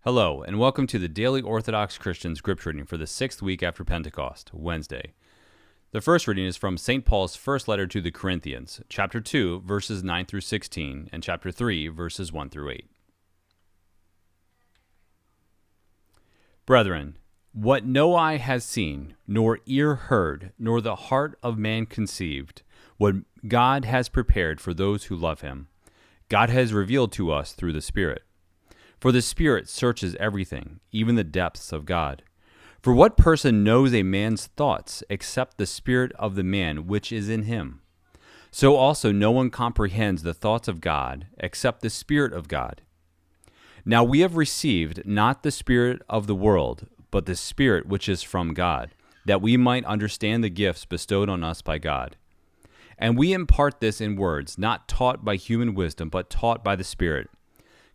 Hello, and welcome to the Daily Orthodox Christian Scripture reading for the 6th week after Pentecost, Wednesday. The first reading is from St. Paul's first letter to the Corinthians, chapter 2, verses 9 through 16, and chapter 3, verses 1 through 8. Brethren, what no eye has seen, nor ear heard, nor the heart of man conceived, what God has prepared for those who love him, God has revealed to us through the Spirit. For the Spirit searches everything, even the depths of God. For what person knows a man's thoughts except the spirit of the man which is in him? So also no one comprehends the thoughts of God except the Spirit of God. Now we have received not the spirit of the world, but the Spirit which is from God, that we might understand the gifts bestowed on us by God. And we impart this in words, not taught by human wisdom, but taught by the Spirit,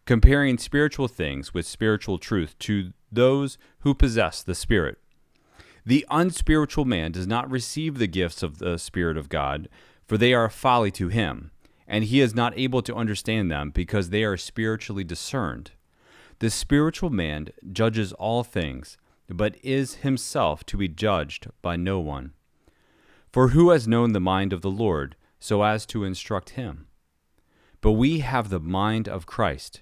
comparing spiritual things with spiritual truth to those who possess the Spirit. The unspiritual man does not receive the gifts of the Spirit of God, for they are folly to him, and he is not able to understand them because they are spiritually discerned. The spiritual man judges all things, but is himself to be judged by no one. For who has known the mind of the Lord so as to instruct him? But we have the mind of Christ.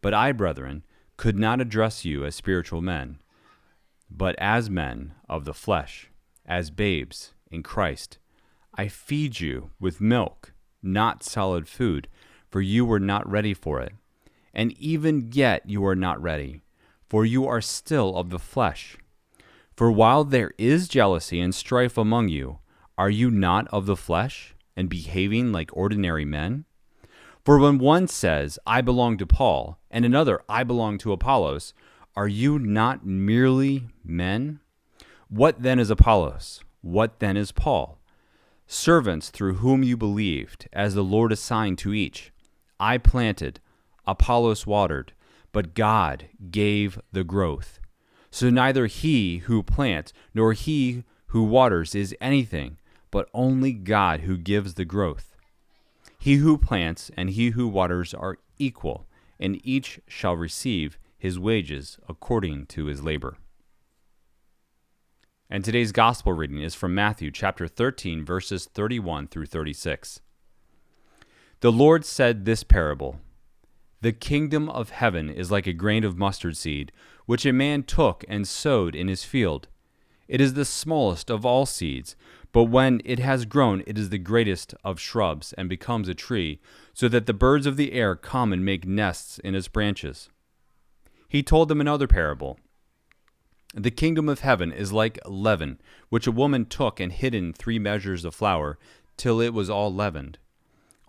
But I, brethren, could not address you as spiritual men, but as men of the flesh, as babes in Christ. I feed you with milk, not solid food, for you were not ready for it. And even yet you are not ready, for you are still of the flesh. For while there is jealousy and strife among you, are you not of the flesh, and behaving like ordinary men? For when one says, I belong to Paul, and another, I belong to Apollos, are you not merely men? What then is Apollos? What then is Paul? Servants through whom you believed, as the Lord assigned to each. I planted, Apollos watered, but God gave the growth. So neither he who plants nor he who waters is anything, but only God who gives the growth. He who plants and he who waters are equal, and each shall receive his wages according to his labor. And today's gospel reading is from Matthew chapter 13, verses 31 through 36. The Lord said this parable: The kingdom of heaven is like a grain of mustard seed, which a man took and sowed in his field. It is the smallest of all seeds, but when it has grown, it is the greatest of shrubs and becomes a tree, so that the birds of the air come and make nests in its branches. He told them another parable. The kingdom of heaven is like leaven, which a woman took and hid in 3 measures of flour, till it was all leavened.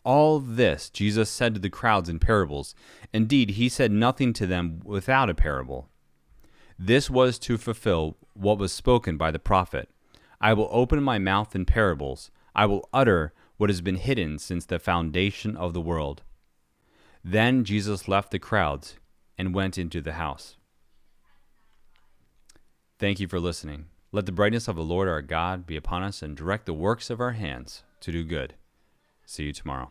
All this Jesus said to the crowds in parables. Indeed, he said nothing to them without a parable. This was to fulfill what was spoken by the prophet. I will open my mouth in parables. I will utter what has been hidden since the foundation of the world. Then Jesus left the crowds and went into the house. Thank you for listening. Let the brightness of the Lord our God be upon us and direct the works of our hands to do good. See you tomorrow.